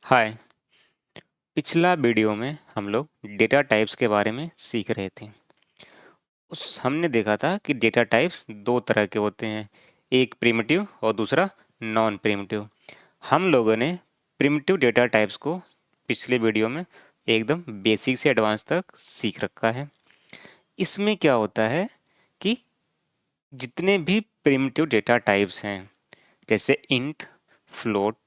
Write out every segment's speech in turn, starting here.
हाय। पिछला वीडियो में हम लोग डेटा टाइप्स के बारे में सीख रहे थे। उस हमने देखा था कि डेटा टाइप्स दो तरह के होते हैं, एक प्रिमिटिव और दूसरा नॉन प्रिमिटिव। हम लोगों ने प्रिमिटिव डेटा टाइप्स को पिछले वीडियो में एकदम बेसिक से एडवांस तक सीख रखा है। इसमें क्या होता है कि जितने भी प्रिमिटिव डेटा टाइप्स हैं, जैसे इंट, फ्लोट,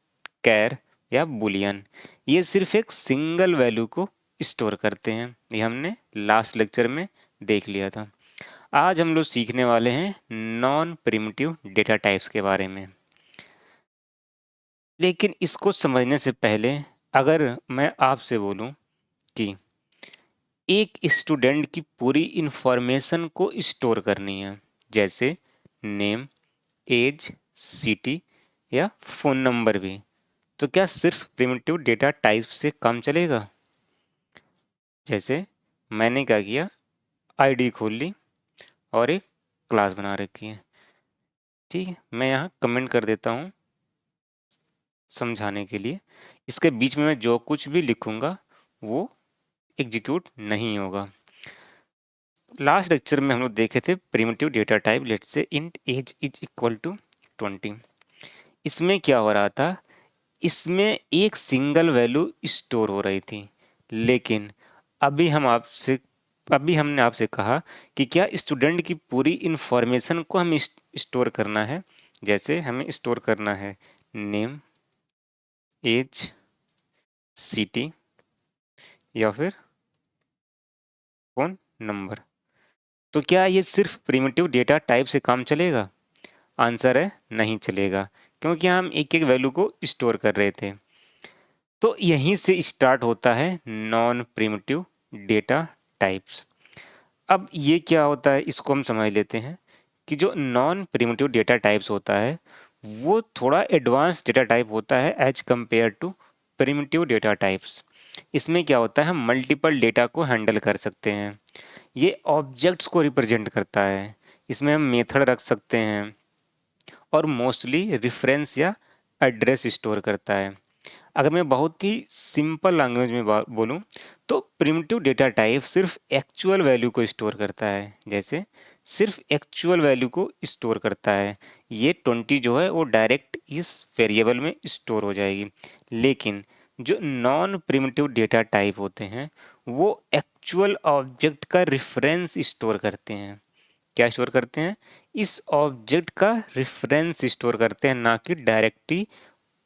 कैर या बुलियन, ये सिर्फ एक सिंगल वैल्यू को स्टोर करते हैं। ये हमने लास्ट लेक्चर में देख लिया था। आज हम लोग सीखने वाले हैं नॉन प्रिमिटिव डेटा टाइप्स के बारे में। लेकिन इसको समझने से पहले अगर मैं आपसे बोलूं कि एक स्टूडेंट की पूरी इंफॉर्मेशन को स्टोर करनी है, जैसे नेम, एज, सिटी या फ़ोन नंबर भी, तो क्या सिर्फ प्रिमिटिव डेटा टाइप से काम चलेगा? जैसे मैंने क्या किया, आईडी खोल ली और एक क्लास बना रखी है। ठीक है, मैं यहाँ कमेंट कर देता हूँ समझाने के लिए। इसके बीच में मैं जो कुछ भी लिखूँगा वो एग्जीक्यूट नहीं होगा। लास्ट लेक्चर में हम लोग देखे थे primitive data type, let's say int age is equal to 20। इसमें क्या हो रहा था, इसमें एक सिंगल वैल्यू स्टोर हो रही थी। लेकिन अभी हमने आपसे कहा कि क्या स्टूडेंट की पूरी इंफॉर्मेशन को हमें स्टोर करना है। जैसे हमें स्टोर करना है नेम, एज, सिटी या फिर फ़ोन नंबर। तो क्या ये सिर्फ प्रिमिटिव डेटा टाइप से काम चलेगा? आंसर है नहीं चलेगा, क्योंकि हम एक एक वैल्यू को स्टोर कर रहे थे। तो यहीं से स्टार्ट होता है नॉन प्रिमिटिव डेटा टाइप्स। अब ये क्या होता है, इसको हम समझ लेते हैं कि जो नॉन प्रिमिटिव डेटा टाइप्स होता है वो थोड़ा एडवांस डेटा टाइप होता है as compare to primitive data types. इसमें क्या होता है, हम मल्टीपल डेटा को हैंडल कर सकते हैं। ये ऑब्जेक्ट्स को रिप्रेजेंट करता है, इसमें हम मेथड रख सकते हैं और मोस्टली रेफरेंस या एड्रेस स्टोर करता है। अगर मैं बहुत ही सिंपल लैंग्वेज में बोलूं तो प्रिमिटिव डेटा टाइप सिर्फ एक्चुअल वैल्यू को स्टोर करता है। जैसे सिर्फ एक्चुअल वैल्यू को स्टोर करता है, ये 20 जो है वो डायरेक्ट इस वेरिएबल में स्टोर हो जाएगी। लेकिन जो नॉन प्रिमिटिव डेटा टाइप होते हैं वो एक्चुअल ऑब्जेक्ट का रेफरेंस स्टोर करते हैं। क्या स्टोर करते हैं? इस ऑब्जेक्ट का रेफरेंस स्टोर करते हैं, ना कि डायरेक्टली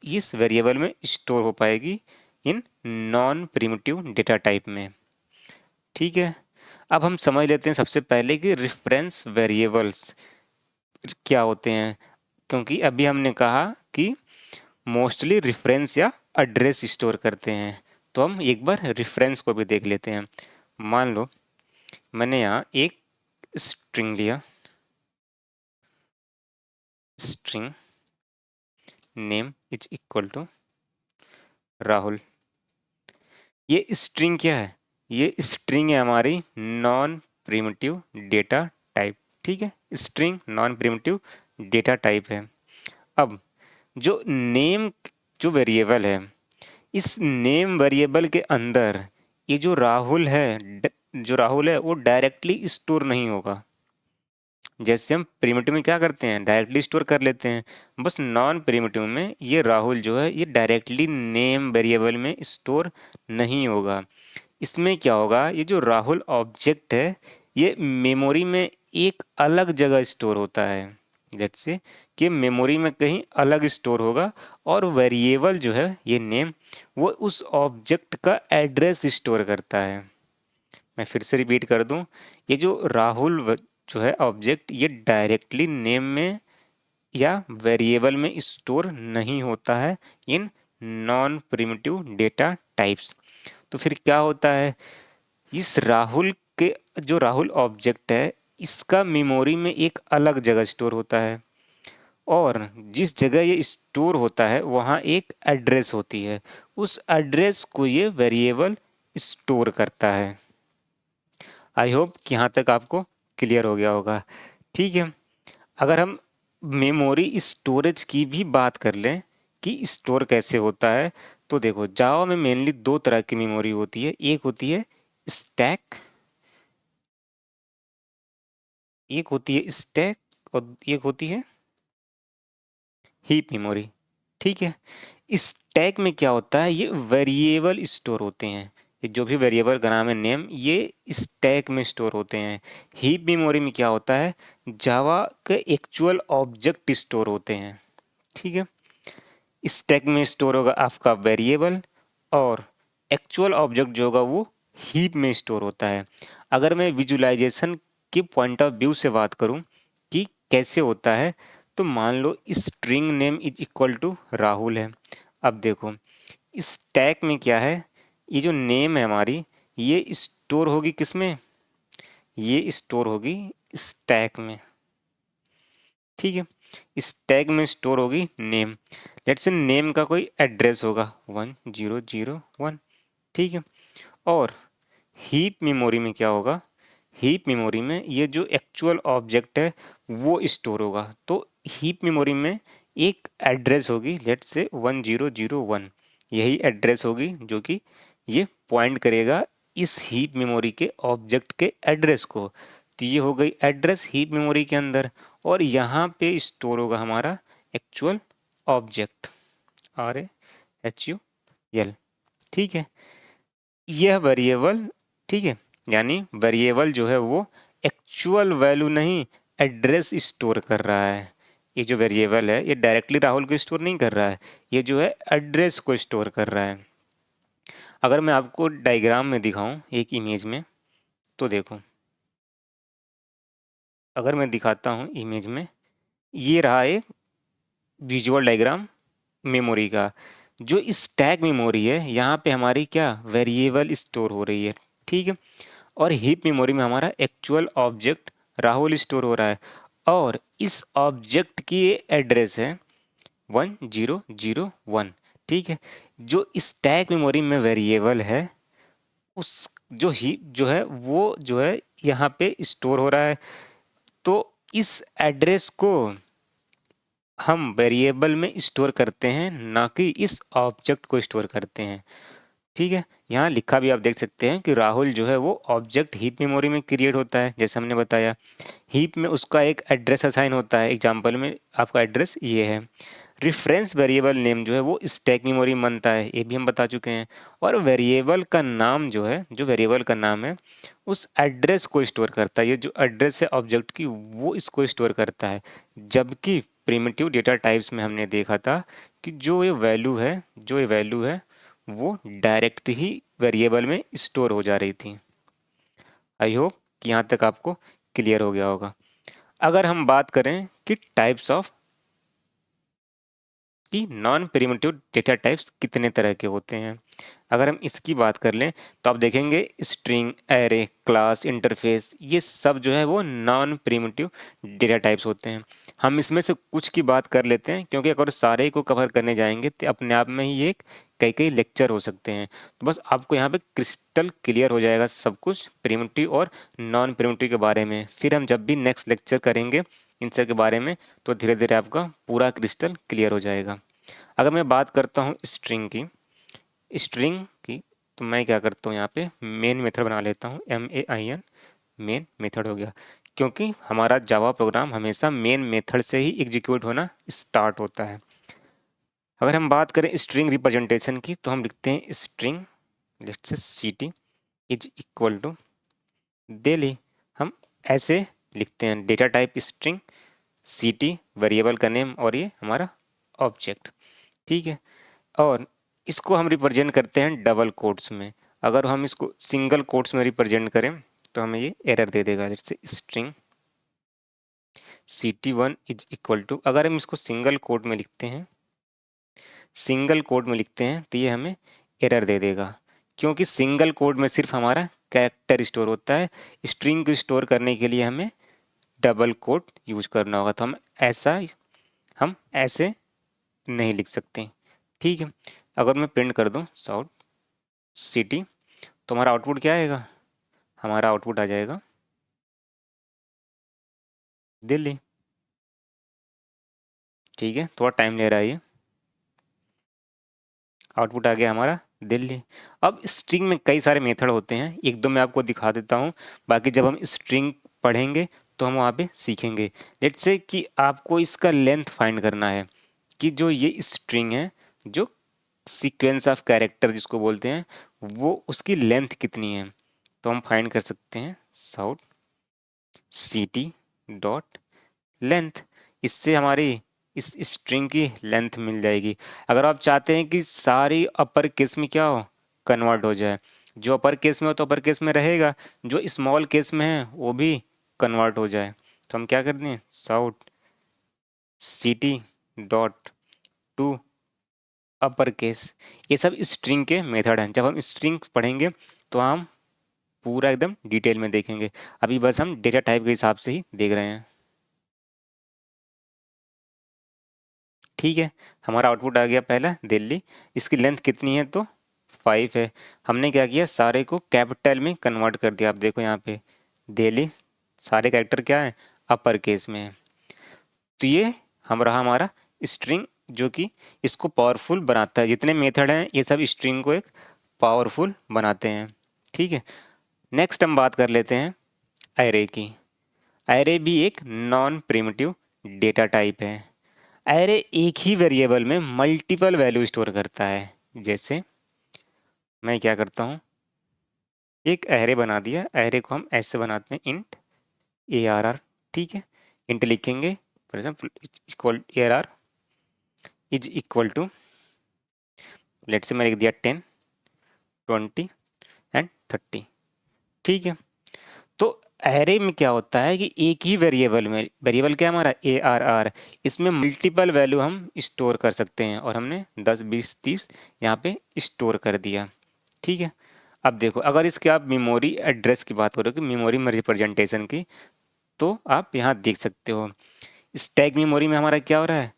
इस वेरिएबल में स्टोर हो पाएगी in non primitive data type में। ठीक है, अब हम समझ लेते हैं सबसे पहले कि रेफरेंस वेरिएबल्स क्या होते हैं, क्योंकि अभी हमने कहा कि मोस्टली रेफरेंस या एड्रेस स्टोर करते हैं। तो हम एक बार रेफरेंस को भी देख लेते हैं। मान लो मैंने यहाँ एक स्ट्रिंग लिया, string name is equal to Rahul. ये स्ट्रिंग क्या है? ये स्ट्रिंग है हमारी नॉन प्रिमिटिव डेटा टाइप। ठीक है, string non primitive data type है। अब जो नेम जो वेरिएबल है, इस नेम वेरिएबल के अंदर ये जो राहुल है वो डायरेक्टली स्टोर नहीं होगा। जैसे हम प्रिमिटिव में क्या करते हैं, डायरेक्टली स्टोर कर लेते हैं, बस नॉन प्रिमिटिव में ये राहुल जो है ये डायरेक्टली नेम वेरिएबल में स्टोर नहीं होगा। इसमें क्या होगा, ये जो राहुल ऑब्जेक्ट है ये मेमोरी में एक अलग जगह स्टोर होता है। लेट्स से कि मेमोरी में कहीं अलग स्टोर होगा और वेरिएबल जो है ये नेम वो उस ऑब्जेक्ट का एड्रेस स्टोर करता है। मैं फिर से रिपीट कर दूं, ये जो राहुल जो है ऑब्जेक्ट ये डायरेक्टली नेम में या वेरिएबल में स्टोर नहीं होता है in non primitive data types. तो फिर क्या होता है, इस राहुल के जो राहुल ऑब्जेक्ट है इसका मेमोरी में एक अलग जगह स्टोर होता है और जिस जगह ये स्टोर होता है वहाँ एक एड्रेस होती है, उस एड्रेस को ये वेरिएबल स्टोर करता है। आई होप कि यहाँ तक आपको क्लियर हो गया होगा। ठीक है, अगर हम मेमोरी स्टोरेज की भी बात कर लें कि स्टोर कैसे होता है, तो देखो जावा में मेनली दो तरह की मेमोरी होती है, एक होती है स्टैक, एक होती है स्टैक और एक होती है हीप मेमोरी। ठीक है, स्टैक में क्या होता है, ये वेरिएबल स्टोर होते हैं, ये जो भी वेरिएबल का नाम है नेम, ये स्टैक में स्टोर होते हैं। हीप मेमोरी में क्या होता है, जावा के एक्चुअल ऑब्जेक्ट स्टोर होते हैं। ठीक है, स्टैक में स्टोर होगा आपका वेरिएबल और एक्चुअल ऑब्जेक्ट जो होगा वो हीप में स्टोर होता है। अगर मैं विजुलाइजेशन के पॉइंट ऑफ व्यू से बात करूं कि कैसे होता है, तो मान लो string name is equal to Rahul है। अब देखो स्टैक में क्या है, ये जो नेम है हमारी, ये स्टोर होगी किस में, ये स्टोर होगी स्टैक में। ठीक है, स्टैक में स्टोर होगी नेम, लेट्स से नेम का कोई एड्रेस होगा 1001। ठीक है, और हीप मेमोरी में क्या होगा, हीप मेमोरी में ये जो एक्चुअल ऑब्जेक्ट है वो स्टोर होगा। तो हीप मेमोरी में एक एड्रेस होगी, लेट्स से 1001, यही एड्रेस होगी जो कि ये पॉइंट करेगा इस हीप मेमोरी के ऑब्जेक्ट के एड्रेस को। तो ये हो गई एड्रेस हीप मेमोरी के अंदर, और यहाँ पे स्टोर होगा हमारा एक्चुअल ऑब्जेक्ट RAHUL। ठीक है, यह वेरिएबल, ठीक है, यानी वेरिएबल जो है वो एक्चुअल वैल्यू नहीं एड्रेस स्टोर कर रहा है। ये जो वेरिएबल है ये डायरेक्टली राहुल को स्टोर नहीं कर रहा है, ये जो है एड्रेस को स्टोर कर रहा है। अगर मैं आपको डायग्राम में दिखाऊं एक इमेज में, तो देखो अगर मैं दिखाता हूं इमेज में, ये रहा एक विजुअल डायग्राम मेमोरी का। जो स्टैक मेमोरी है यहाँ पे हमारी क्या वेरिएबल स्टोर हो रही है। ठीक है, और हीप मेमोरी में हमारा एक्चुअल ऑब्जेक्ट राहुल स्टोर हो रहा है, और इस ऑब्जेक्ट की एड्रेस है 1001। ठीक है, जो स्टैक मेमोरी में वेरिएबल है उस जो हीप जो है वो जो है यहाँ पे स्टोर हो रहा है। तो इस एड्रेस को हम वेरिएबल में स्टोर करते हैं, ना कि इस ऑब्जेक्ट को स्टोर करते हैं। ठीक है, यहाँ लिखा भी आप देख सकते हैं कि राहुल जो है वो ऑब्जेक्ट हीप मेमोरी में क्रिएट होता है, जैसे हमने बताया हीप में उसका एक एड्रेस असाइन होता है। एग्जांपल में आपका एड्रेस ये है। रेफरेंस वेरिएबल नेम जो है वो स्टैक मेमोरी में बनता है, ये भी हम बता चुके हैं। और वेरिएबल का नाम जो है, जो वेरिएबल का नाम है उस एड्रेस को स्टोर करता है, ये जो एड्रेस है ऑब्जेक्ट की वो इसको स्टोर करता है। जबकि प्रिमिटिव डेटा टाइप्स में हमने देखा था कि जो ये वैल्यू है, जो ये वैल्यू है वो डायरेक्ट ही वेरिएबल में स्टोर हो जा रही थी। आई होप कि यहाँ तक आपको क्लियर हो गया होगा। अगर हम बात करें कि टाइप्स ऑफ कि नॉन प्रिमिटिव डेटा टाइप्स कितने तरह के होते हैं, अगर हम इसकी बात कर लें तो आप देखेंगे स्ट्रिंग, एरे, क्लास, इंटरफेस, ये सब जो है वो नॉन प्रिमिटिव डेटा टाइप्स होते हैं। हम इसमें से कुछ की बात कर लेते हैं, क्योंकि अगर सारे को कवर करने जाएंगे तो अपने आप में ही एक कई कई लेक्चर हो सकते हैं। तो बस आपको यहाँ पे क्रिस्टल क्लियर हो जाएगा सब कुछ प्रिमिटिव और नॉन प्रिमिटिव के बारे में। फिर हम जब भी नेक्स्ट लेक्चर करेंगे इन सब के बारे में तो धीरे धीरे आपका पूरा क्रिस्टल क्लियर हो जाएगा। अगर मैं बात करता हूँ स्ट्रिंग की तो मैं क्या करता हूँ, यहाँ पे मेन मेथड बना लेता हूँ, MAIN, मेन मेथड हो गया, क्योंकि हमारा जावा प्रोग्राम हमेशा मेन मेथड से ही एग्जीक्यूट होना स्टार्ट होता है। अगर हम बात करें स्ट्रिंग रिप्रेजेंटेशन की तो हम लिखते हैं string let's say CT is equal to Delhi. हम ऐसे लिखते हैं data type string, CT variable का नेम और ये हमारा ऑब्जेक्ट। ठीक है, और इसको हम रिप्रेजेंट करते हैं डबल कोट्स में। अगर हम इसको सिंगल कोट्स में रिप्रेजेंट करें तो हमें ये एरर दे देगा, जैसे string CT1 is equal to, अगर हम इसको सिंगल कोट में लिखते हैं, सिंगल कोट में लिखते हैं तो ये हमें एरर दे देगा, क्योंकि सिंगल कोड में सिर्फ हमारा कैरेक्टर स्टोर होता है। स्ट्रिंग को स्टोर करने के लिए हमें डबल कोट यूज करना होगा, तो हम ऐसे नहीं लिख सकते। ठीक है, अगर मैं प्रिंट कर दूं साउट CT तो हमारा आउटपुट क्या आएगा, हमारा आउटपुट आ जाएगा दिल्ली। ठीक है, थोड़ा टाइम ले रहा है ये। आउटपुट आ गया हमारा दिल्ली। अब स्ट्रिंग में कई सारे मेथड होते हैं, एक दो मैं आपको दिखा देता हूँ, बाकी जब हम स्ट्रिंग पढ़ेंगे तो हम वहाँ पे सीखेंगे। लेट्स से कि आपको इसका लेंथ फाइंड करना है कि जो ये स्ट्रिंग है, जो सीक्वेंस ऑफ कैरेक्टर जिसको बोलते हैं, वो उसकी लेंथ कितनी है। तो हम फाइंड कर सकते हैं साउट ct डॉट लेंथ, इससे हमारी इस स्ट्रिंग की लेंथ मिल जाएगी। अगर आप चाहते हैं कि सारी अपर केस में क्या हो, कन्वर्ट हो जाए, जो अपर केस में हो तो अपर केस में रहेगा, जो स्मॉल केस में है वो भी कन्वर्ट हो जाए, तो हम क्या करते हैं sout ct dot to upper case. ये सब स्ट्रिंग के मेथड हैं। जब हम स्ट्रिंग पढ़ेंगे तो हम पूरा एकदम डिटेल में देखेंगे, अभी बस हम डेटा टाइप के हिसाब से ही देख रहे हैं। ठीक है, हमारा आउटपुट आ गया पहला दिल्ली। इसकी लेंथ कितनी है तो 5 है। हमने क्या किया, सारे को कैपिटल में कन्वर्ट कर दिया। आप देखो यहाँ पे दिल्ली, सारे कैरेक्टर क्या है, अपर केस में है। तो ये हम रहा हमारा स्ट्रिंग, जो कि इसको पावरफुल बनाता है। जितने मेथड हैं ये सब स्ट्रिंग को एक पावरफुल बनाते हैं। ठीक है, नेक्स्ट हम बात कर लेते हैं एरे की। एरे भी एक नॉन प्रिमिटिव डेटा टाइप है। एरे एक ही वेरिएबल में मल्टीपल वैल्यू स्टोर करता है। जैसे मैं क्या करता हूँ, एक एरे बना दिया, एरे को हम ऐसे बनाते हैं इंट ARR। ठीक है, इंट लिखेंगे for example equal ARR is equal to, let say मैं लिख दिया 10, 20 एंड 30। ठीक है, तो एरे में क्या होता है कि एक ही वेरिएबल में, वेरिएबल क्या है हमारा ARR, इसमें मल्टीपल वैल्यू हम स्टोर कर सकते हैं, और हमने 10, 20, 30 यहाँ पे स्टोर कर दिया। ठीक है, अब देखो अगर इसके आप मेमोरी एड्रेस की बात करो कि मेमोरी में रिप्रेजेंटेशन की, तो आप यहाँ देख सकते हो स्टैक मेमोरी में हमारा क्या हो रहा है,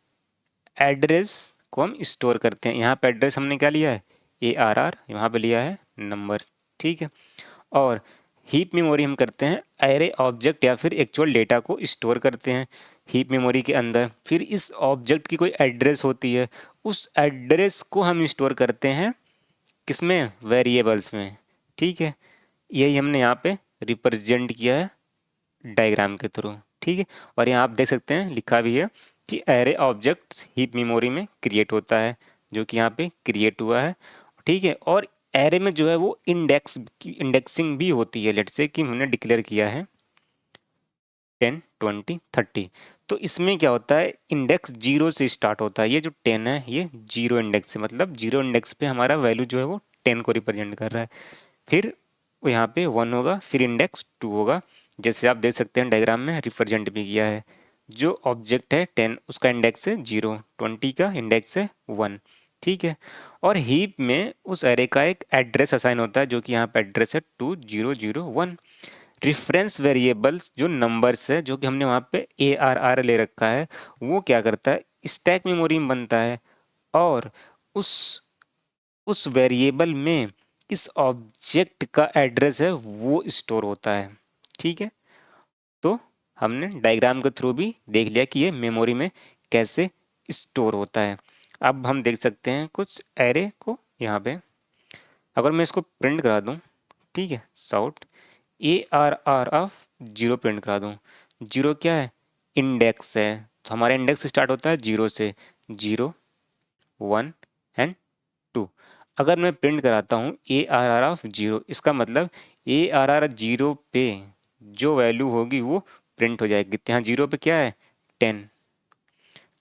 एड्रेस को हम स्टोर करते हैं। यहाँ पे एड्रेस हमने क्या लिया है, ARR, यहाँ पे लिया है नंबर। ठीक है, और हीप मेमोरी हम करते हैं एरे ऑब्जेक्ट या फिर एक्चुअल डेटा को स्टोर करते हैं हीप मेमोरी के अंदर। फिर इस ऑब्जेक्ट की कोई एड्रेस होती है, उस एड्रेस को हम स्टोर करते हैं किसमें, वेरिएबल्स में। ठीक है, यही हमने यहाँ पे रिप्रेजेंट किया है डायग्राम के थ्रू। ठीक है, और यहाँ आप देख सकते हैं लिखा भी है कि एरे ऑब्जेक्ट हीप मेमोरी में क्रिएट होता है, जो कि यहाँ पे क्रिएट हुआ है। ठीक है, और एरे में जो है वो इंडेक्सिंग भी होती है। लेट से कि हमने डिक्लेयर किया है 10, 20, 30, तो इसमें क्या होता है, इंडेक्स 0 से स्टार्ट होता है। ये जो 10 है ये 0 इंडेक्स है, मतलब 0 इंडेक्स पे हमारा वैल्यू जो है वो 10 को रिप्रेजेंट कर रहा है। फिर यहाँ पे 1 होगा, फिर इंडेक्स 2 होगा, जैसे आप देख सकते हैं डायग्राम में रिप्रेजेंट भी किया है। जो ऑब्जेक्ट है 10 उसका इंडेक्स है 0, 20 का इंडेक्स है 1। ठीक है, और हीप में उस एरे का एक एड्रेस असाइन होता है, जो कि यहाँ पे एड्रेस है 2001। रेफरेंस वेरिएबल्स जो नंबर्स है, जो कि हमने वहाँ पे ARR ले रखा है, वो क्या करता है, स्टैक मेमोरी में बनता है, और उस उस वेरिएबल में इस ऑब्जेक्ट का एड्रेस है वो स्टोर होता है। ठीक है, तो हमने डायग्राम के थ्रू भी देख लिया कि ये मेमोरी में कैसे स्टोर होता है। अब हम देख सकते हैं कुछ एरे को यहाँ पे, अगर मैं इसको प्रिंट करा दूँ, ठीक है, साउट ARR ऑफ 0 प्रिंट करा दूँ। 0 क्या है, इंडेक्स है, तो हमारा इंडेक्स स्टार्ट होता है 0 से, 0, 1 एंड 2। अगर मैं प्रिंट कराता हूँ ARR ऑफ 0, इसका मतलब ARR 0 पे जो वैल्यू होगी वो प्रिंट हो जाएगी। यहाँ 0 पे क्या है, 10।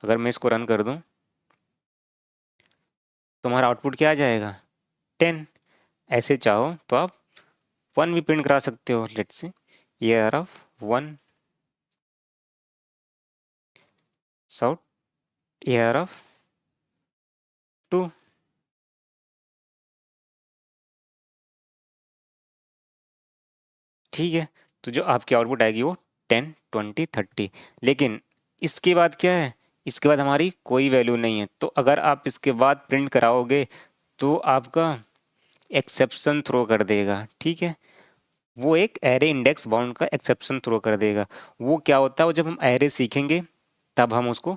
अगर मैं इसको रन कर दूँ तो हमारा आउटपुट क्या आ जाएगा, 10। ऐसे चाहो तो आप 1 भी प्रिंट करा सकते हो। Let's say ARR of 1, sout ARR of 2। ठीक है, तो जो आपकी आउटपुट आएगी वो 10, 20, 30। लेकिन इसके बाद क्या है, इसके बाद हमारी कोई वैल्यू नहीं है। तो अगर आप इसके बाद प्रिंट कराओगे तो आपका एक्सेप्शन थ्रो कर देगा। ठीक है, वो एक एरे इंडेक्स बाउंड का एक्सेप्शन थ्रो कर देगा। वो क्या होता है, वो जब हम एरे सीखेंगे तब हम उसको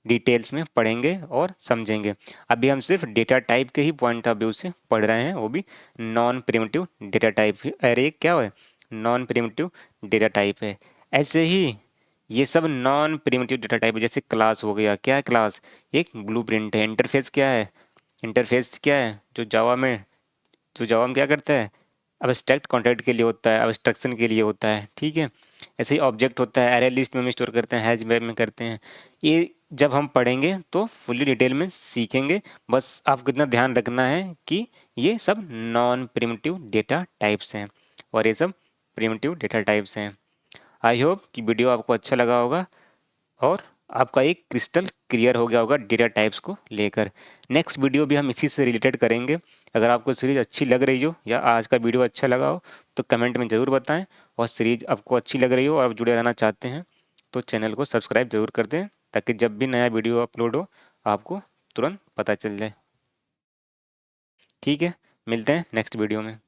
डिटेल्स में पढ़ेंगे और समझेंगे। अभी हम सिर्फ डेटा टाइप के ही पॉइंट ऑफ व्यू से पढ़ रहे हैं, वो भी नॉन प्रिमिटिव डेटा टाइप। अरे क्या है, नॉन प्रिमिटिव डेटा टाइप है। ऐसे ही ये सब नॉन प्रिमिटिव डेटा टाइप है। जैसे क्लास हो गया, क्या है क्लास, एक ब्लूप्रिंट है। इंटरफेस क्या है, इंटरफेस क्या है, जो जावा में क्या करता है, अब्स्ट्रैक्ट कॉन्टेंट के लिए होता है, अब्स्ट्रक्शन के लिए होता है, ठीक है। ऐसे ही ऑब्जेक्ट होता है, एरे लिस्ट में हम स्टोर करते हैं, हैश वेब में करते हैं। ये जब हम पढ़ेंगे तो फुल्ली डिटेल में सीखेंगे। बस आपको इतना ध्यान रखना है कि ये सब नॉन प्रिमिटिव डेटा टाइप्स हैं और ये सब प्रिमिटिव डेटा टाइप्स हैं। आई होप कि वीडियो आपको अच्छा लगा होगा और आपका एक क्रिस्टल क्लियर हो गया होगा डेटा टाइप्स को लेकर। नेक्स्ट वीडियो भी हम इसी से रिलेटेड करेंगे। अगर आपको सीरीज़ अच्छी लग रही हो या आज का वीडियो अच्छा लगा हो तो कमेंट में ज़रूर बताएं, और सीरीज़ आपको अच्छी लग रही हो और जुड़े रहना चाहते हैं तो चैनल को सब्सक्राइब ज़रूर कर दें, ताकि जब भी नया वीडियो अपलोड हो आपको तुरंत पता चल जाए। ठीक है, मिलते हैं नेक्स्ट वीडियो में।